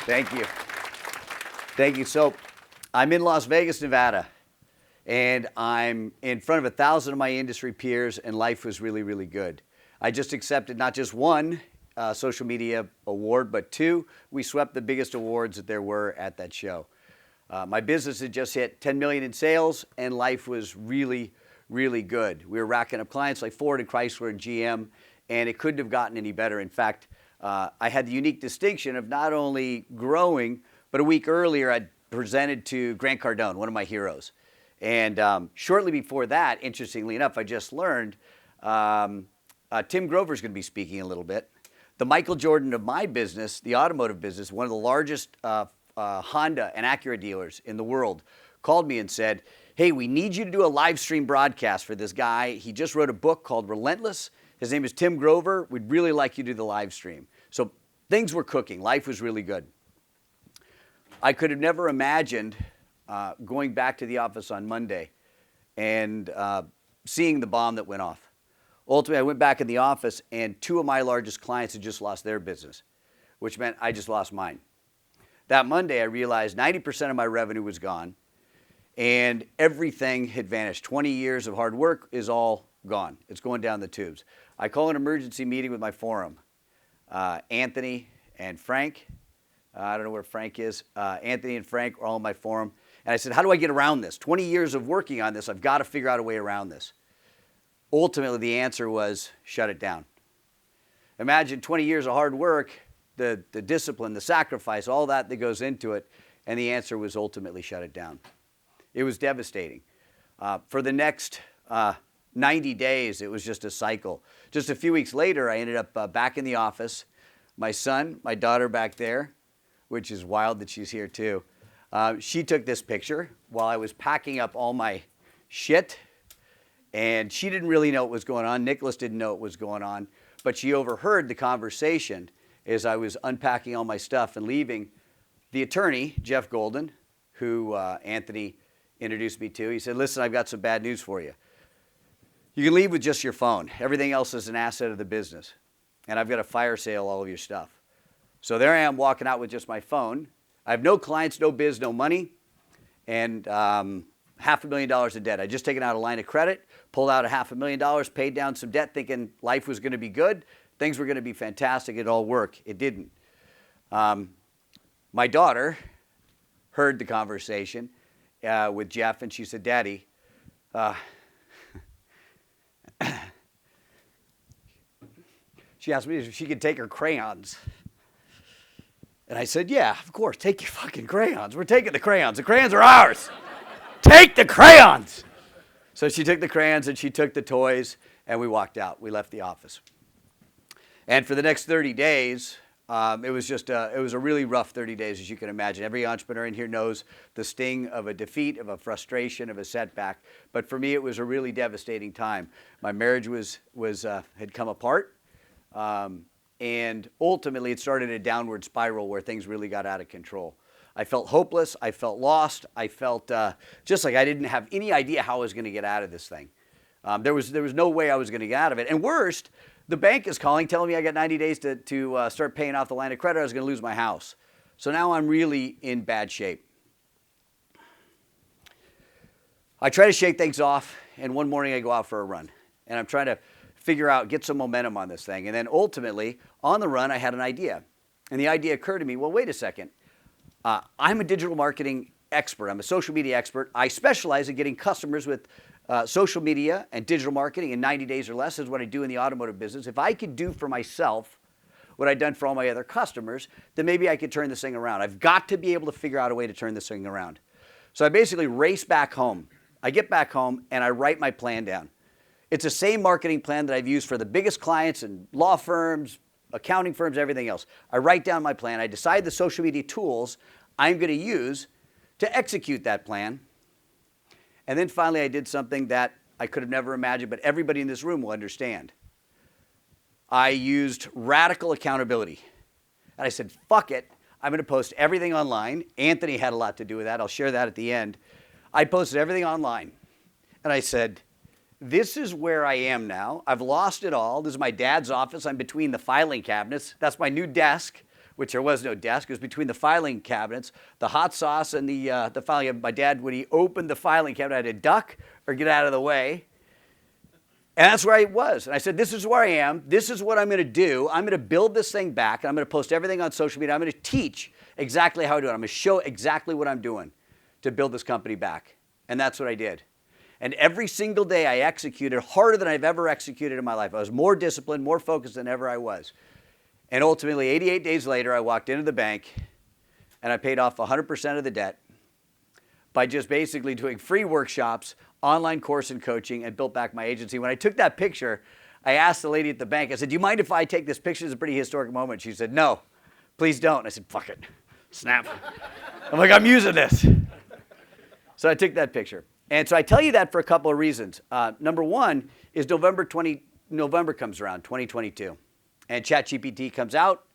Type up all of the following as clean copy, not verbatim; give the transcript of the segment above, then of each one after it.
Thank you. Thank you. So I'm in Las Vegas, Nevada, and I'm in front of 1,000 of my industry peers, and life was really, really good. I just accepted not just one social media award, but two. We swept the biggest awards that there were at that show. My business had just hit 10 million in sales, and life was really, really good. We were racking up clients like Ford and Chrysler and GM, and it couldn't have gotten any better. In fact, I had the unique distinction of not only growing, but a week earlier I'd presented to Grant Cardone, one of my heroes. And shortly before that, interestingly enough, I just learned Tim Grover's going to be speaking a little bit. The Michael Jordan of my business, the automotive business, one of the largest Honda and Acura dealers in the world, called me and said, hey, we need you to do a live stream broadcast for this guy. He just wrote a book called Relentless. His name is Tim Grover. We'd really like you to do the live stream. So things were cooking. Life was really good. I could have never imagined going back to the office on Monday and seeing the bomb that went off. Ultimately, I went back in the office, and two of my largest clients had just lost their business, which meant I just lost mine. That Monday, I realized 90% of my revenue was gone, and everything had vanished. 20 years of hard work is all gone. It's going down the tubes. I call an emergency meeting with my forum. Anthony and Frank, I don't know where Frank is. Anthony and Frank are all in my forum. And I said, how do I get around this? 20 years of working on this, I've got to figure out a way around this. Ultimately, the answer was shut it down. Imagine 20 years of hard work, the discipline, the sacrifice, all that goes into it, and the answer was ultimately shut it down. It was devastating. For the next 90 days, it was just a cycle. Just a few weeks later, I ended up back in the office. My son, my daughter back there, which is wild that she's here too, she took this picture while I was packing up all my shit. And she didn't really know what was going on. Nicholas didn't know what was going on. But she overheard the conversation as I was unpacking all my stuff and leaving. The attorney, Jeff Golden, who Anthony introduced me to, he said, listen, I've got some bad news for you. You can leave with just your phone. Everything else is an asset of the business. And I've got to fire sale all of your stuff. So there I am walking out with just my phone. I have no clients, no biz, no money, and $500,000 in debt. I'd just taken out a line of credit, pulled out $500,000, paid down some debt thinking life was going to be good. Things were going to be fantastic. It'd all work. It didn't. My daughter heard the conversation with Jeff, and she said, Daddy, she asked me if she could take her crayons. And I said, yeah, of course, take your fucking crayons. We're taking the crayons. The crayons are ours. Take the crayons. So she took the crayons and she took the toys, and we walked out. We left the office. And for the next 30 days, it was a really rough 30 days, as you can imagine. Every entrepreneur in here knows the sting of a defeat, of a frustration, of a setback. But for me, it was a really devastating time. My marriage had come apart. And ultimately, it started a downward spiral where things really got out of control. I felt hopeless. I felt lost. I felt just like I didn't have any idea how I was going to get out of this thing. There was no way I was going to get out of it. And worst, the bank is calling, telling me I got 90 days to start paying off the line of credit. I was going to lose my house. So now I'm really in bad shape. I try to shake things off, and one morning I go out for a run. And I'm trying to figure out, get some momentum on this thing. And then ultimately, on the run, I had an idea. And the idea occurred to me, well, wait a second. I'm a digital marketing expert. I'm a social media expert. I specialize in getting customers with social media and digital marketing in 90 days or less is what I do in the automotive business. If I could do for myself what I'd done for all my other customers, then maybe I could turn this thing around. I've got to be able to figure out a way to turn this thing around. So I basically race back home. I get back home and I write my plan down. It's the same marketing plan that I've used for the biggest clients and law firms, accounting firms, everything else. I write down my plan. I decide the social media tools I'm going to use to execute that plan. And then finally, I did something that I could have never imagined, but everybody in this room will understand. I used radical accountability. And I said, fuck it. I'm going to post everything online. Anthony had a lot to do with that. I'll share that at the end. I posted everything online. And I said, this is where I am now. I've lost it all. This is my dad's office. I'm between the filing cabinets. That's my new desk which there was no desk. It was between the filing cabinets, the hot sauce and the filing cabinet. My dad, when he opened the filing cabinet, had to duck or get out of the way. And that's where I was. And I said, this is where I am. This is what I'm going to do. I'm going to build this thing back. And I'm going to post everything on social media. I'm going to teach exactly how to do it. I'm going to show exactly what I'm doing to build this company back. And that's what I did. And every single day I executed harder than I've ever executed in my life. I was more disciplined, more focused than ever I was. And ultimately, 88 days later, I walked into the bank and I paid off 100% of the debt by just basically doing free workshops, online course and coaching, and built back my agency. When I took that picture, I asked the lady at the bank, I said, do you mind if I take this picture? It's a pretty historic moment. She said, no, please don't. I said, fuck it, snap. I'm like, I'm using this. So I took that picture. And so I tell you that for a couple of reasons. Number one is November comes around, 2022. And ChatGPT comes out,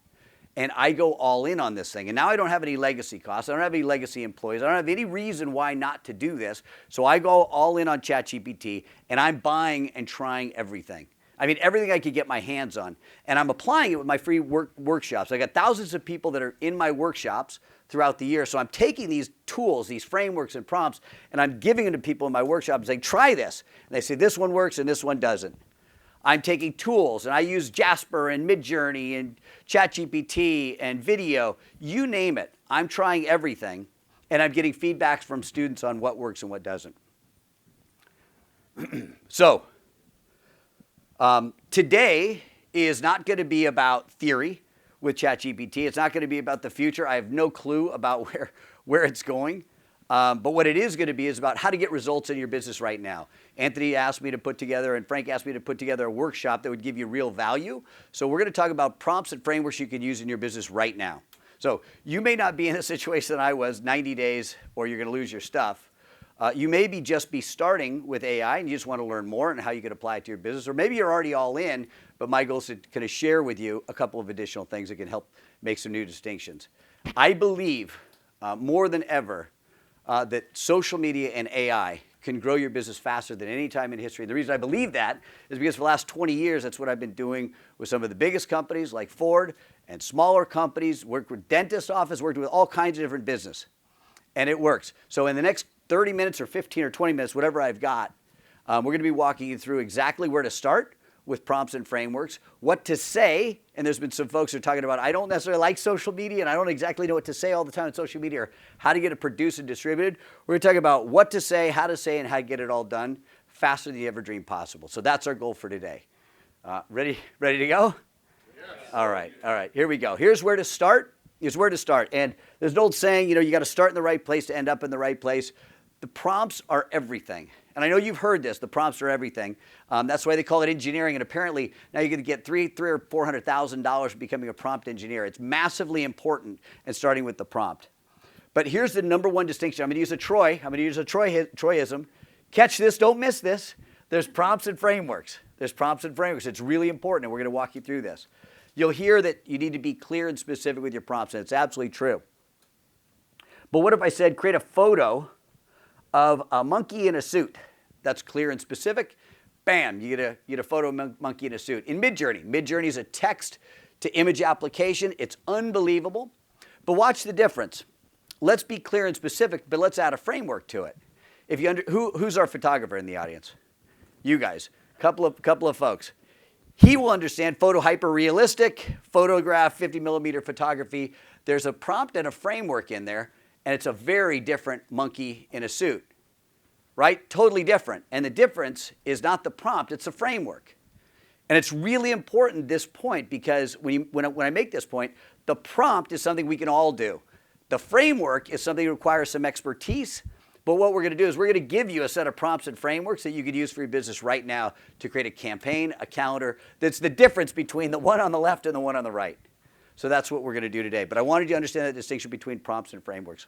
and I go all in on this thing. And now I don't have any legacy costs. I don't have any legacy employees. I don't have any reason why not to do this. So I go all in on ChatGPT, and I'm buying and trying everything. I mean, everything I could get my hands on. And I'm applying it with my free workshops. I got thousands of people that are in my workshops throughout the year. So I'm taking these tools, these frameworks and prompts, and I'm giving them to people in my workshop and saying, try this. And they say, this one works and this one doesn't. I'm taking tools, and I use Jasper and Midjourney and ChatGPT and video, you name it. I'm trying everything, and I'm getting feedbacks from students on what works and what doesn't. So today is not going to be about theory with ChatGPT. It's not going to be about the future. I have no clue about where it's going. But what it is going to be is about how to get results in your business right now. Anthony asked me to put together, and Frank asked me to put together a workshop that would give you real value. So we're going to talk about prompts and frameworks you can use in your business right now. So you may not be in a situation that I was, 90 days, or you're going to lose your stuff. You may just be starting with AI, and you just want to learn more and how you can apply it to your business. Or maybe you're already all in, but my goal is to kind of share with you a couple of additional things that can help make some new distinctions. I believe more than ever that social media and AI can grow your business faster than any time in history. And the reason I believe that is because for the last 20 years, that's what I've been doing with some of the biggest companies like Ford and smaller companies, worked with dentist office, worked with all kinds of different business. And it works. So in the next 30 minutes or 15 or 20 minutes, whatever I've got, we're going to be walking you through exactly where to start with prompts and frameworks, what to say, and there's been some folks who are talking about, I don't necessarily like social media and I don't exactly know what to say all the time on social media or how to get it produced and distributed. We're going to talk about what to say, how to say, and how to get it all done faster than you ever dreamed possible. So that's our goal for today. Ready to go? Yes. All right, here we go. Here's where to start. And there's an old saying, you got to start in the right place to end up in the right place. The prompts are everything. And I know you've heard this, the prompts are everything. That's why they call it engineering. And apparently now you're going to get $300,000 or $400,000 for becoming a prompt engineer. It's massively important in starting with the prompt. But here's the number one distinction. I'm going to use a Troyism. Catch this, don't miss this. There's prompts and frameworks. It's really important, and we're going to walk you through this. You'll hear that you need to be clear and specific with your prompts, and it's absolutely true. But what if I said create a photo of a monkey in a suit? That's clear and specific. Bam, you get a photo of a monkey in a suit. In Midjourney. Midjourney is a text-to-image application. It's unbelievable. But watch the difference. Let's be clear and specific, but let's add a framework to it. Who's our photographer in the audience? You guys. Couple of folks. He will understand photo hyper-realistic, photograph, 50 millimeter photography. There's a prompt and a framework in there, and it's a very different monkey in a suit, right? Totally different. And the difference is not the prompt, it's the framework. And it's really important, this point, because when I make this point, the prompt is something we can all do. The framework is something that requires some expertise. But what we're going to do is we're going to give you a set of prompts and frameworks that you could use for your business right now to create a campaign, a calendar. That's the difference between the one on the left and the one on the right. So that's what we're going to do today. But I wanted you to understand the distinction between prompts and frameworks.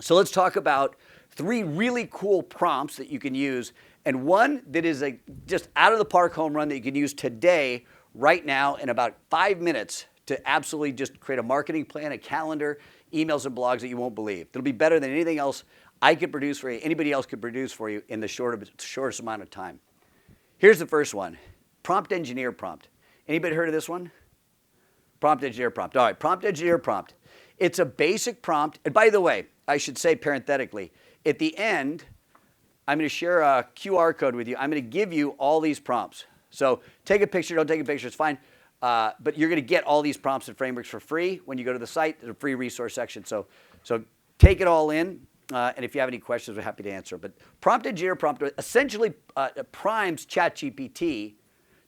So let's talk about 3 really cool prompts that you can use, and one that is a just out of the park home run that you can use today, right now, in about 5 minutes to absolutely just create a marketing plan, a calendar, emails and blogs that you won't believe. It'll be better than anything else I could produce for you, anybody else could produce for you in the shortest amount of time. Here's the first one, prompt engineer prompt. Anybody heard of this one? Prompt engineer prompt. All right, prompt engineer prompt. It's a basic prompt. And by the way, I should say parenthetically, at the end, I'm going to share a QR code with you. I'm going to give you all these prompts. So take a picture, don't take a picture, it's fine. But you're going to get all these prompts and frameworks for free when you go to the site. There's a free resource section. So take it all in. And if you have any questions, we're happy to answer. But prompt engineer prompt essentially primes ChatGPT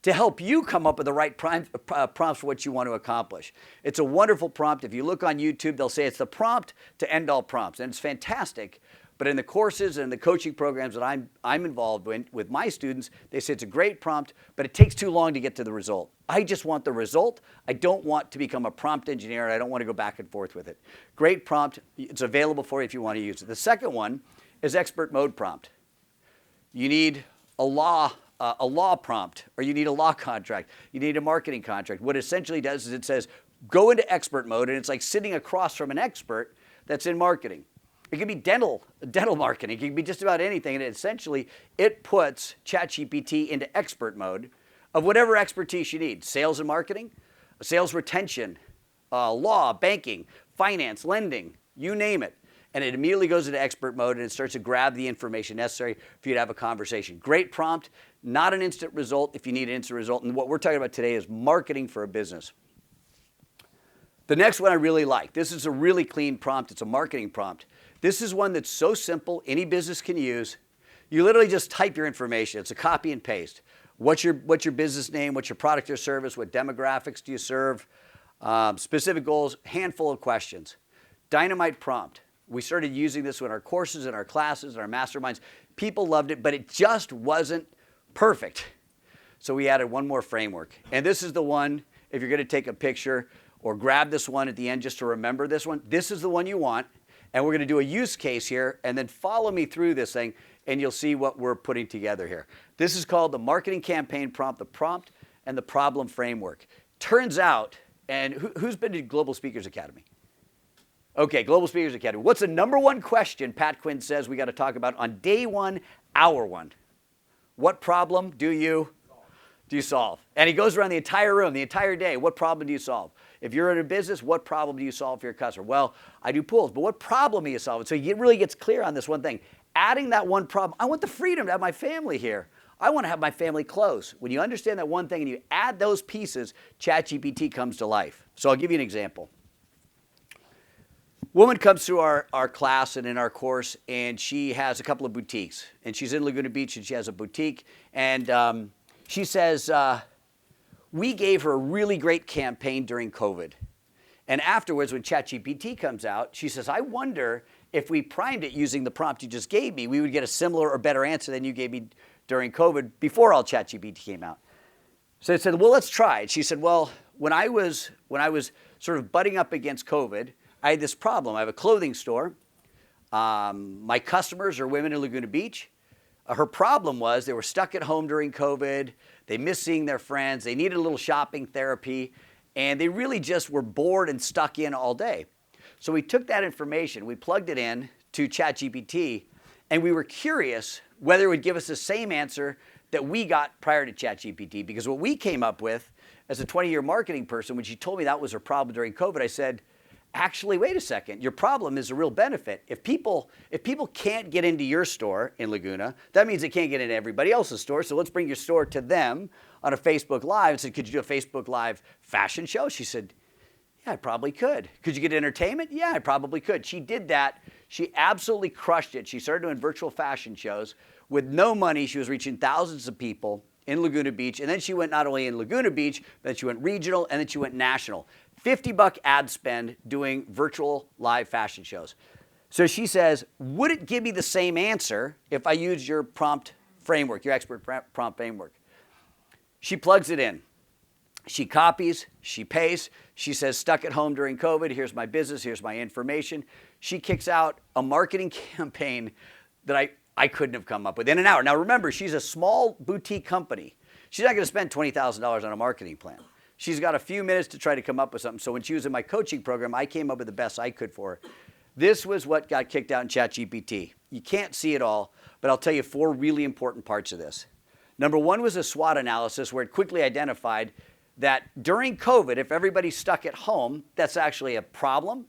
to help you come up with the right prompts for what you want to accomplish. It's a wonderful prompt. If you look on YouTube, they'll say it's the prompt to end all prompts. And it's fantastic. But in the courses and the coaching programs that I'm involved with my students, they say it's a great prompt, but it takes too long to get to the result. I just want the result. I don't want to become a prompt engineer, and I don't want to go back and forth with it. Great prompt. It's available for you if you want to use it. The second one is expert mode prompt. You need a law prompt, or you need a law contract. You need a marketing contract. What it essentially does is it says, go into expert mode, and it's like sitting across from an expert that's in marketing. It can be dental marketing. It can be just about anything. And essentially, it puts ChatGPT into expert mode of whatever expertise you need. Sales and marketing, sales retention, law, banking, finance, lending, you name it. And it immediately goes into expert mode and it starts to grab the information necessary for you to have a conversation. Great prompt, not an instant result if you need an instant result. And what we're talking about today is marketing for a business. The next one I really like. This is a really clean prompt. It's a marketing prompt. This is one that's so simple, any business can use. You literally just type your information. It's a copy and paste. What's your business name? What's your product or service? What demographics do you serve? Specific goals, handful of questions. Dynamite prompt. We started using this in our courses, in our classes, in our masterminds. People loved it, but it just wasn't perfect. So we added one more framework. And this is the one, if you're going to take a picture or grab this one at the end just to remember this one, this is the one you want. And we're going to do a use case here, and then follow me through this thing, and you'll see what we're putting together here. This is called the marketing campaign prompt, the prompt and the problem framework. Turns out, and who's been to Global Speakers Academy? Okay, Global Speakers Academy. What's the number one question Pat Quinn says we got to talk about on day one, hour one? What problem do you solve? And he goes around the entire room, the entire day. What problem do you solve? If you're in a business, what problem do you solve for your customer? Well, I do pools, but what problem do you solve? So he really gets clear on this one thing. Adding that one problem, I want the freedom to have my family here. I want to have my family close. When you understand that one thing and you add those pieces, ChatGPT comes to life. So I'll give you an example. Woman comes through our class and in our course, and she has a couple of boutiques. And she's in Laguna Beach, and she has a boutique. And she says, we gave her a really great campaign during COVID. And afterwards, when ChatGPT comes out, she says, I wonder if we primed it using the prompt you just gave me, we would get a similar or better answer than you gave me during COVID before all ChatGPT came out. So I said, well, let's try it. She said, well, when I was sort of butting up against COVID, I had this problem. I have a clothing store. My customers are women in Laguna Beach. Her problem was they were stuck at home during COVID. They missed seeing their friends. They needed a little shopping therapy. And they really just were bored and stuck in all day. So we took that information, we plugged it in to ChatGPT, and we were curious whether it would give us the same answer that we got prior to ChatGPT. Because what we came up with as a 20-year marketing person, when she told me that was her problem during COVID, I said, actually, wait a second. Your problem is a real benefit. If people can't get into your store in Laguna, that means they can't get into everybody else's store. So let's bring your store to them on a Facebook Live. I said, could you do a Facebook Live fashion show? She said, yeah, I probably could. Could you get entertainment? Yeah, I probably could. She did that. She absolutely crushed it. She started doing virtual fashion shows. With no money, she was reaching thousands of people in Laguna Beach. And then she went not only in Laguna Beach, but she went regional, and then she went national. $50 ad spend doing virtual live fashion shows. So she says, would it give me the same answer if I used your prompt framework, your expert prompt framework? She plugs it in. She copies, she pastes, she says, stuck at home during COVID, here's my business, here's my information. She kicks out a marketing campaign that I couldn't have come up with in an hour. Now remember, she's a small boutique company. She's not going to spend $20,000 on a marketing plan. She's got a few minutes to try to come up with something. So when she was in my coaching program, I came up with the best I could for her. This was what got kicked out in ChatGPT. You can't see it all, but I'll tell you 4 really important parts of this. Number 1 was a SWOT analysis where it quickly identified that during COVID, if everybody's stuck at home, that's actually a problem,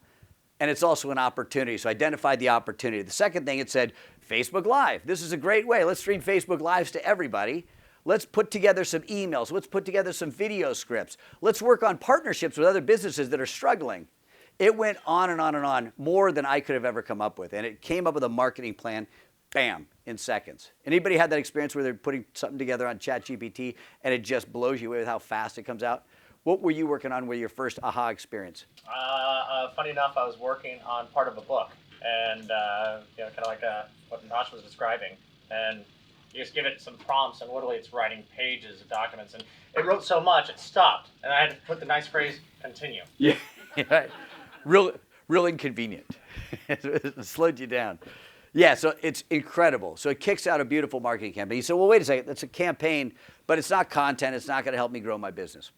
and it's also an opportunity. So identified the opportunity. The second thing, it said Facebook Live. This is a great way. Let's stream Facebook Lives to everybody. Let's put together some emails. Let's put together some video scripts. Let's work on partnerships with other businesses that are struggling. It went on and on and on, more than I could have ever come up with. And it came up with a marketing plan, bam, in seconds. Anybody had that experience where they're putting something together on ChatGPT and it just blows you away with how fast it comes out? What were you working on with your first aha experience? Funny enough, I was working on part of a book, and kind of like what Natasha was describing. And you just give it some prompts, and literally it's writing pages of documents. And it wrote so much, it stopped, and I had to put the nice phrase, continue. Yeah, real inconvenient. It slowed you down. Yeah, so it's incredible. So it kicks out a beautiful marketing campaign. You say, well, wait a second, that's a campaign, but it's not content. It's not going to help me grow my business.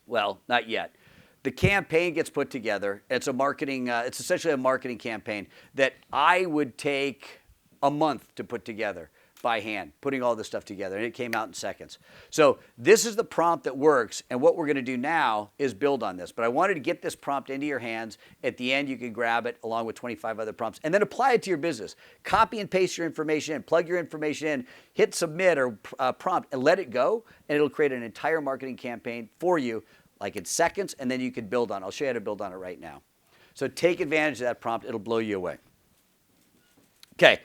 Well, not yet. The campaign gets put together. It's a marketing. It's essentially a marketing campaign that I would take a month to put together by hand, putting all this stuff together, and it came out in seconds. So this is the prompt that works, and what we're going to do now is build on this. But I wanted to get this prompt into your hands. At the end, you can grab it along with 25 other prompts, and then apply it to your business. Copy and paste your information in, plug your information in, hit submit or prompt, and let it go, and it'll create an entire marketing campaign for you, like in seconds, and then you can build on it. I'll show you how to build on it right now. So take advantage of that prompt. It'll blow you away. Okay.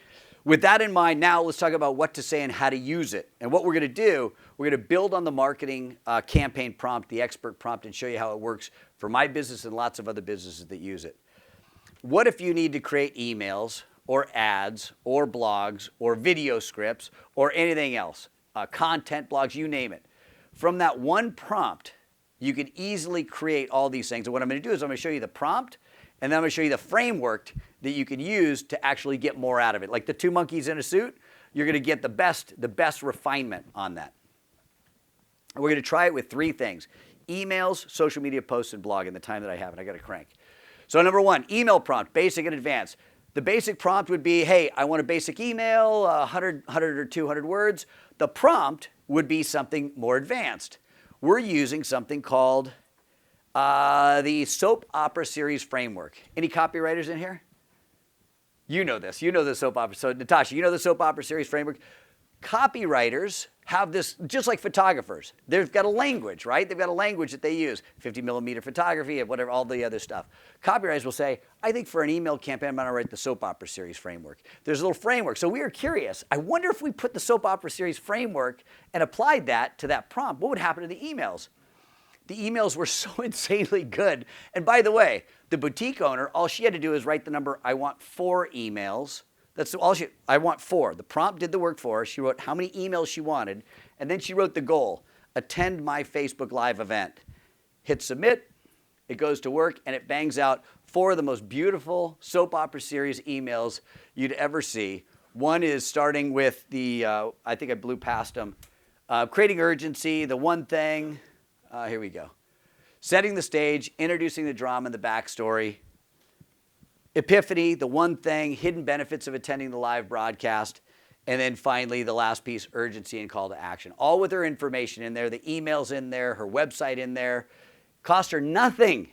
With that in mind, now let's talk about what to say and how to use it. And what we're going to do, we're going to build on the marketing campaign prompt, the expert prompt, and show you how it works for my business and lots of other businesses that use it. What if you need to create emails or ads or blogs or video scripts or anything else, content blogs, you name it. From that one prompt, you can easily create all these things. And what I'm going to do is I'm going to show you the prompt, and then I'm going to show you the framework that you can use to actually get more out of it. Like the two monkeys in a suit, you're going to get the best refinement on that. And we're going to try it with three things: emails, social media posts, and blog in the time that I have, and I got to crank. So number one, email prompt, basic and advanced. The basic prompt would be, hey, I want a basic email, 100 or 200 words. The prompt would be something more advanced. We're using something called the soap opera series framework. Any copywriters in here? You know this. You know the soap opera. So Natasha, you know the soap opera series framework? Copywriters have this, just like photographers. They've got a language, right? They've got a language that they use. 50 millimeter photography, whatever, all the other stuff. Copywriters will say, I think for an email campaign, I'm going to write the soap opera series framework. There's a little framework. So we were curious. I wonder if we put the soap opera series framework and applied that to that prompt, what would happen to the emails? The emails were so insanely good. And by the way, the boutique owner, all she had to do is write the number, I want 4 emails. That's all I want 4. The prompt did the work for her. She wrote how many emails she wanted, and then she wrote the goal: attend my Facebook Live event. Hit submit, it goes to work, and it bangs out 4 of the most beautiful soap opera series emails you'd ever see. One is starting with the, I think I blew past them, creating urgency, the one thing. Here we go. Setting the stage, introducing the drama and the backstory. Epiphany, the one thing, hidden benefits of attending the live broadcast. And then finally, the last piece, urgency and call to action. All with her information in there, the emails in there, her website in there. Cost her nothing,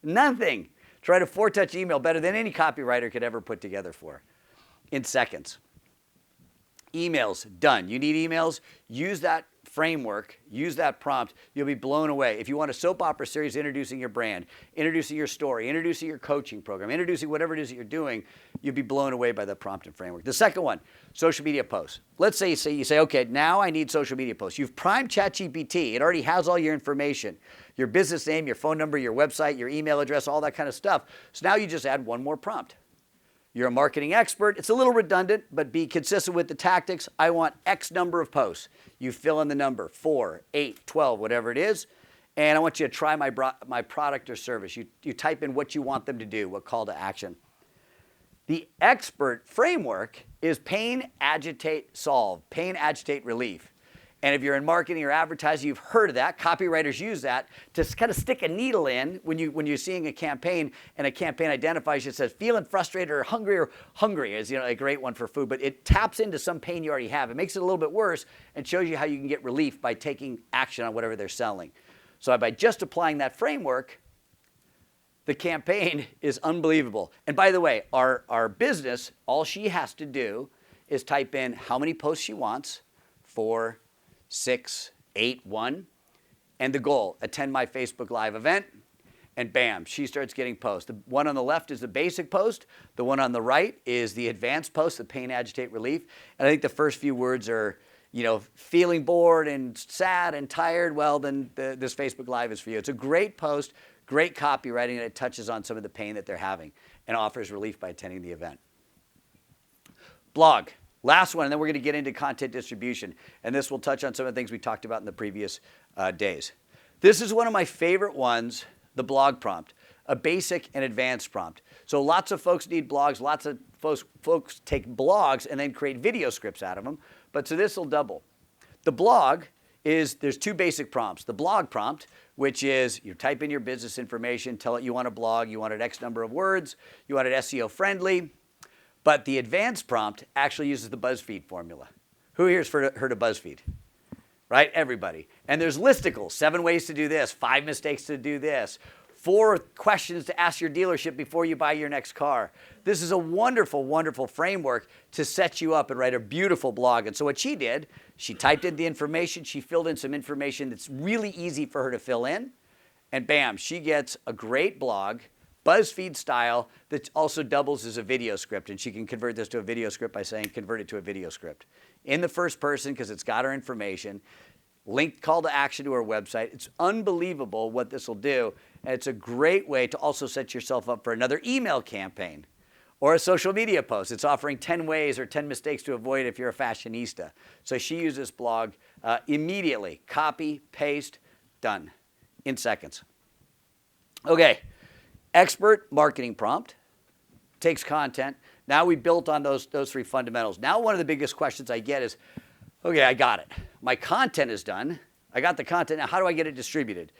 nothing. Try to 4-touch email better than any copywriter could ever put together for her in seconds. Emails, done. You need emails? Use that framework, use that prompt, you'll be blown away. If you want a soap opera series introducing your brand, introducing your story, introducing your coaching program, introducing whatever it is that you're doing, you'll be blown away by the prompt and framework. The second one, social media posts. Let's say you say, okay, now I need social media posts. You've primed ChatGPT. It already has all your information, your business name, your phone number, your website, your email address, all that kind of stuff. So now you just add one more prompt. You're a marketing expert. It's a little redundant, but be consistent with the tactics. I want X number of posts. You fill in the number, 4, 8, 12, whatever it is, and I want you to try my product or service. You type in what you want them to do, what call to action. The expert framework is pain, agitate, solve, pain, agitate, relief. And if you're in marketing or advertising, you've heard of that. Copywriters use that to kind of stick a needle in when you're seeing a campaign and a campaign identifies you, says feeling frustrated or hungry is a great one for food, but it taps into some pain you already have. It makes it a little bit worse and shows you how you can get relief by taking action on whatever they're selling. So by just applying that framework, the campaign is unbelievable. And by the way, our business, all she has to do is type in how many posts she wants, 4, 6, 8, 1, and the goal, attend my Facebook Live event, and bam, she starts getting posts. The one on the left is the basic post. The one on the right is the advanced post, the pain, agitate, relief. And I think the first few words are, feeling bored and sad and tired. Well, then this Facebook Live is for you. It's a great post, great copywriting, and it touches on some of the pain that they're having and offers relief by attending the event. Blog. Last one, and then we're going to get into content distribution. And this will touch on some of the things we talked about in the previous days. This is one of my favorite ones, the blog prompt, a basic and advanced prompt. So lots of folks need blogs. Lots of folks take blogs and then create video scripts out of them. But so this will double. The blog is, there's 2 basic prompts. The blog prompt, which is you type in your business information, tell it you want a blog, you want it X number of words, you want it SEO friendly. But the advanced prompt actually uses the BuzzFeed formula. Who here's heard of BuzzFeed? Right? Everybody. And there's listicles, 7 ways to do this, 5 mistakes to do this, 4 questions to ask your dealership before you buy your next car. This is a wonderful, wonderful framework to set you up and write a beautiful blog. And so what she did, she typed in the information, she filled in some information that's really easy for her to fill in, and bam, she gets a great blog, BuzzFeed style, that also doubles as a video script. And she can convert this to a video script by saying convert it to a video script. In the first person, because it's got her information, linked call to action to her website. It's unbelievable what this will do. And it's a great way to also set yourself up for another email campaign or a social media post. It's offering 10 ways or 10 mistakes to avoid if you're a fashionista. So she used this blog immediately. Copy, paste, done in seconds. Okay. Expert marketing prompt takes content. Now we built on those 3 fundamentals. Now one of the biggest questions I get is, okay, I got it. My content is done. I got the content. Now how do I get it distributed?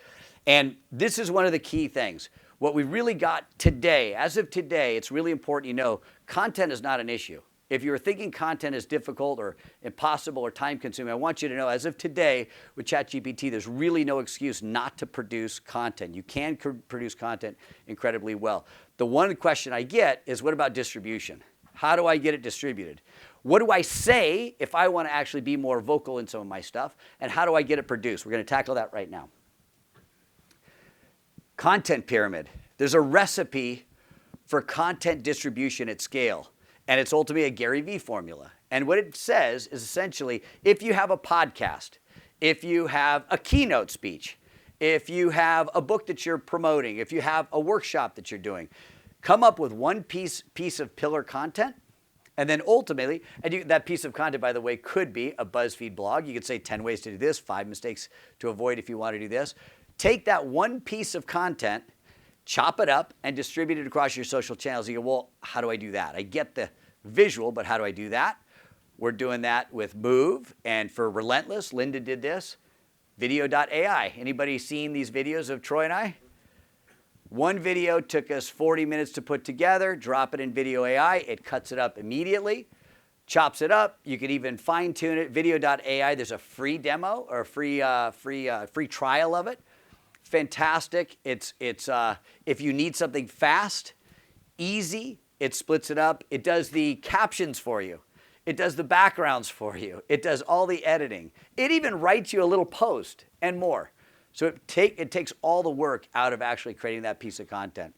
And this is one of the key things. What we really got today, as of today, it's really important you know, content is not an issue. If you're thinking content is difficult or impossible or time-consuming, I want you to know, as of today, with ChatGPT, there's really no excuse not to produce content. You can produce content incredibly well. The one question I get is, what about distribution? How do I get it distributed? What do I say if I want to actually be more vocal in some of my stuff? And how do I get it produced? We're going to tackle that right now. Content pyramid. There's a recipe for content distribution at scale. And it's ultimately a Gary Vee formula. And what it says is essentially, if you have a podcast, if you have a keynote speech, if you have a book that you're promoting, if you have a workshop that you're doing, come up with one piece of pillar content. And then ultimately, that piece of content, by the way, could be a BuzzFeed blog. You could say 10 ways to do this, 5 mistakes to avoid if you want to do this. Take that one piece of content, chop it up, and distribute it across your social channels. You go, well, how do I do that? I get the visual, but how do I do that? We're doing that with Move, and for Relentless, Linda did this. Video.ai. Anybody seen these videos of Troy and I? One video took us 40 minutes to put together. Drop it in Video AI. It cuts it up immediately, chops it up. You could even fine tune it. Video.ai. There's a free demo or a free trial of it. Fantastic. It's if you need something fast, easy, it splits it up. It does the captions for you. It does the backgrounds for you. It does all the editing. It even writes you a little post and more. So it takes all the work out of actually creating that piece of content.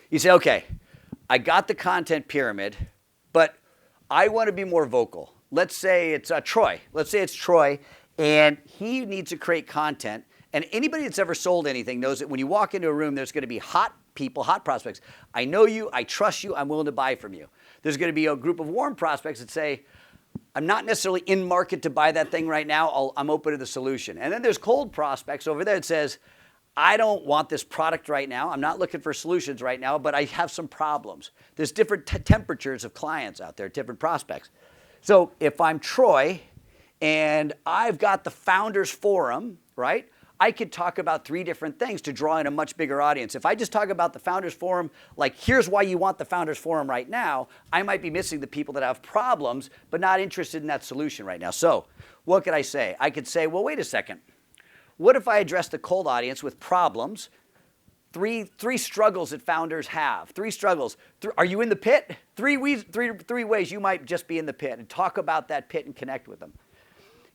You say, okay, I got the content pyramid, but I want to be more vocal. Let's say it's Troy. Let's say it's Troy, and he needs to create content. And anybody that's ever sold anything knows that when you walk into a room, there's going to be hot people, hot prospects. I know you, I trust you, I'm willing to buy from you. There's going to be a group of warm prospects that say, I'm not necessarily in market to buy that thing right now. I'm open to the solution. And then there's cold prospects over there that says, I don't want this product right now. I'm not looking for solutions right now, but I have some problems. There's different temperatures of clients out there, different prospects. So if I'm Troy and I've got the Founders Forum, right? I could talk about 3 different things to draw in a much bigger audience. If I just talk about the Founders Forum, like here's why you want the Founders Forum right now, I might be missing the people that have problems but not interested in that solution right now. So what could I say? I could say, well, wait a second. What if I address the cold audience with problems? Three struggles that founders have. Three struggles. Are you in the pit? Three ways you might just be in the pit, and talk about that pit and connect with them.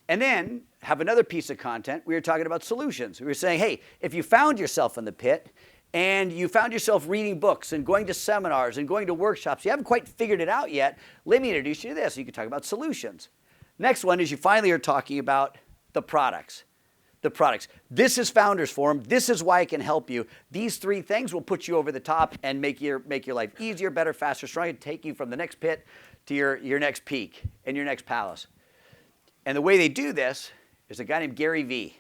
And then have another piece of content. We were talking about solutions. We were saying, hey, if you found yourself in the pit and you found yourself reading books and going to seminars and going to workshops, you haven't quite figured it out yet, let me introduce you to this. You can talk about solutions. Next one is you finally are talking about the products. The products. This is Founders Forum. This is why it can help you. These three things will put you over the top and make your life easier, better, faster, stronger, take you from the next pit to your next peak and your next palace. And the way they do this is a guy named Gary Vee.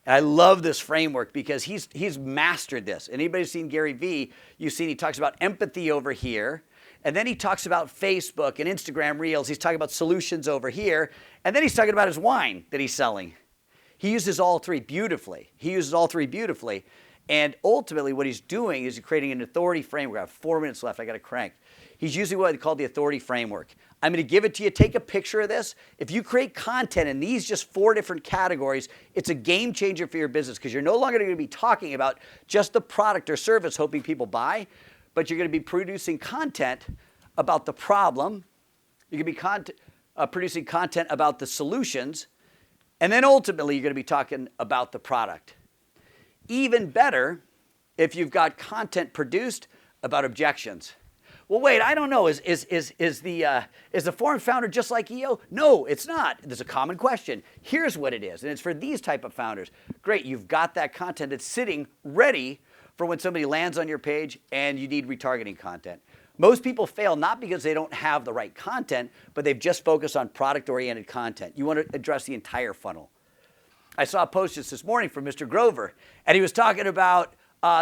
And I love this framework because he's mastered this. Anybody seen Gary Vee, you've seen he talks about empathy over here. And then he talks about Facebook and Instagram Reels. He's talking about solutions over here. And then he's talking about his wine that he's selling. He uses all three beautifully. And ultimately what he's doing is he's creating an authority framework. I have 4 minutes left. I got to crank. He's using what they call the authority framework. I'm going to give it to you. Take a picture of this. If you create content in these just 4 different categories, it's a game changer for your business because you're no longer going to be talking about just the product or service hoping people buy, but you're going to be producing content about the problem. You're going to be producing content about the solutions. And then ultimately, you're going to be talking about the product. Even better if you've got content produced about objections. Well, wait, I don't know. Is the forum founder just like EO? No, it's not. There's a common question. Here's what it is, and it's for these type of founders. Great, you've got that content that's sitting ready for when somebody lands on your page and you need retargeting content. Most people fail not because they don't have the right content, but they've just focused on product-oriented content. You want to address the entire funnel. I saw a post just this morning from Mr. Grover, and he was talking about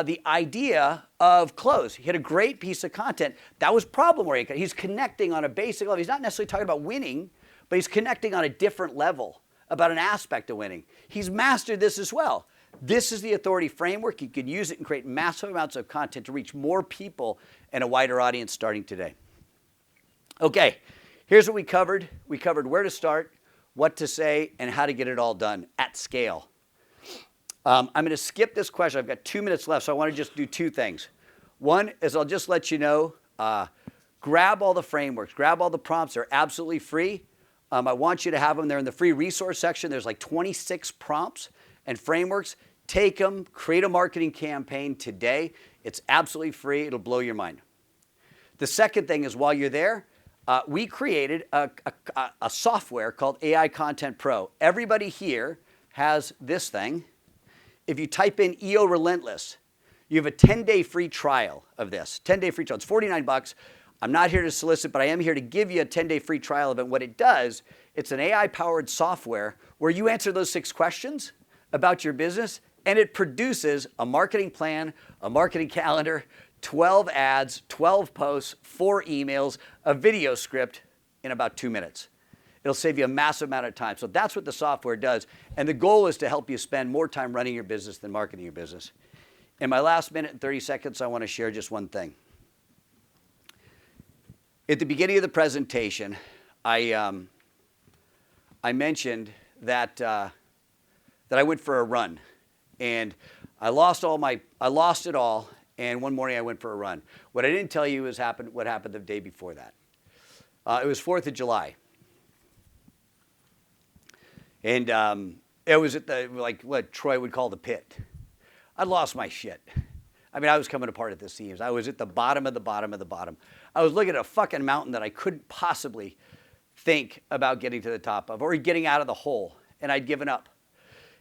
the idea of close. He had a great piece of content that was problem-oriented. He's connecting on a basic level. He's not necessarily talking about winning, but he's connecting on a different level about an aspect of winning. He's mastered this as well. This is the authority framework. You can use it and create massive amounts of content to reach more people and a wider audience starting today. Okay, here's what we covered. We covered where to start, what to say, and how to get it all done at scale. I'm going to skip this question. I've got 2 minutes left, so I want to just do 2 things. One is I'll just let you know, grab all the frameworks, grab all the prompts. They're absolutely free. I want you to have them. They're in the free resource section. There's like 26 prompts and frameworks. Take them, create a marketing campaign today. It's absolutely free. It'll blow your mind. The second thing is while you're there, we created a software called AI Content Pro. Everybody here has this thing. If you type in EO Relentless, you have a 10-day free trial of this. 10-day free trial. It's $49. I'm not here to solicit, but I am here to give you a 10-day free trial of it. What it does, it's an AI-powered software where you answer those 6 questions about your business, and it produces a marketing plan, a marketing calendar, 12 ads, 12 posts, 4 emails, a video script in about 2 minutes. It'll save you a massive amount of time. So that's what the software does. And the goal is to help you spend more time running your business than marketing your business. In my last minute and 30 seconds, I want to share just one thing. At the beginning of the presentation, I mentioned that I went for a run, and I lost it all. And one morning I went for a run. What I didn't tell you is what happened the day before that. It was 4th of July, and it was at what Troy would call the pit. I lost my shit. I mean, I was coming apart at the seams. I was at the bottom of the bottom of the bottom. I was looking at a fucking mountain that I couldn't possibly think about getting to the top of or getting out of the hole, and I'd given up.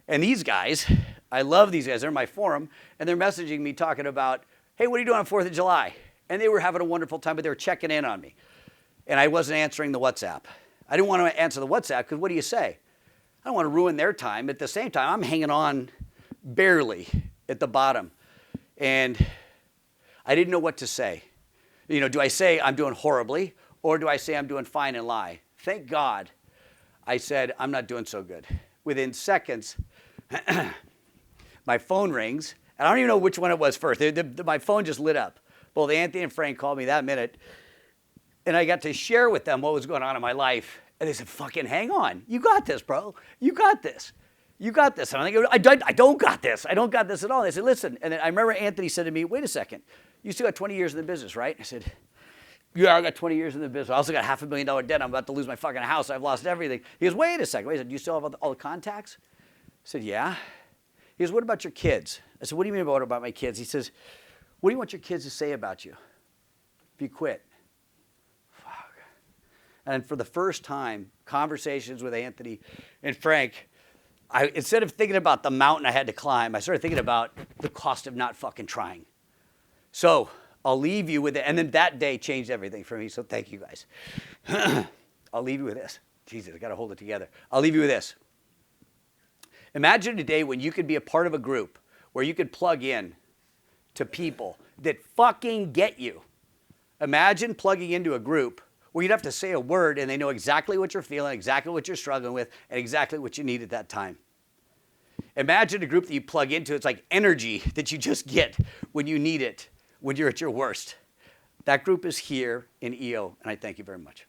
And these guys, I love these guys. They're in my forum, and they're messaging me talking about, hey, what are you doing on 4th of July? And they were having a wonderful time, but they were checking in on me. And I wasn't answering the WhatsApp. I didn't want to answer the WhatsApp because what do you say? I don't want to ruin their time. At the same time, I'm hanging on barely at the bottom. And I didn't know what to say. You know, do I say I'm doing horribly, or do I say I'm doing fine and lie? Thank God I said I'm not doing so good. Within seconds, my phone rings, and I don't even know which one it was first. My phone just lit up. Both Anthony and Frank called me that minute, and I got to share with them what was going on in my life. And they said, fucking hang on. You got this, bro. You got this. you got this. And I go, I don't got this. I don't got this at all. And I said, listen. And then I remember Anthony said to me, wait a second. You still got 20 years in the business, right? I said, yeah, I got 20 years in the business. I also got $500,000 debt. I'm about to lose my fucking house. I've lost everything. He goes, wait a second. Wait a second. Do you still have all the contacts? I said, yeah. He goes, what about your kids? I said, what do you mean about my kids? He says, what do you want your kids to say about you if you quit? Fuck. And for the first time, conversations with Anthony and Frank, instead of thinking about the mountain I had to climb, I started thinking about the cost of not fucking trying. So I'll leave you with it. And then that day changed everything for me. So thank you guys. I'll leave you with this. Jesus, I got to hold it together. I'll leave you with this. Imagine a day when you could be a part of a group where you could plug in to people that fucking get you. Imagine plugging into a group where you'd have to say a word and they know exactly what you're feeling, exactly what you're struggling with, and exactly what you need at that time. Imagine a group that you plug into. It's like energy that you just get when you need it, when you're at your worst. That group is here in EO, and I thank you very much.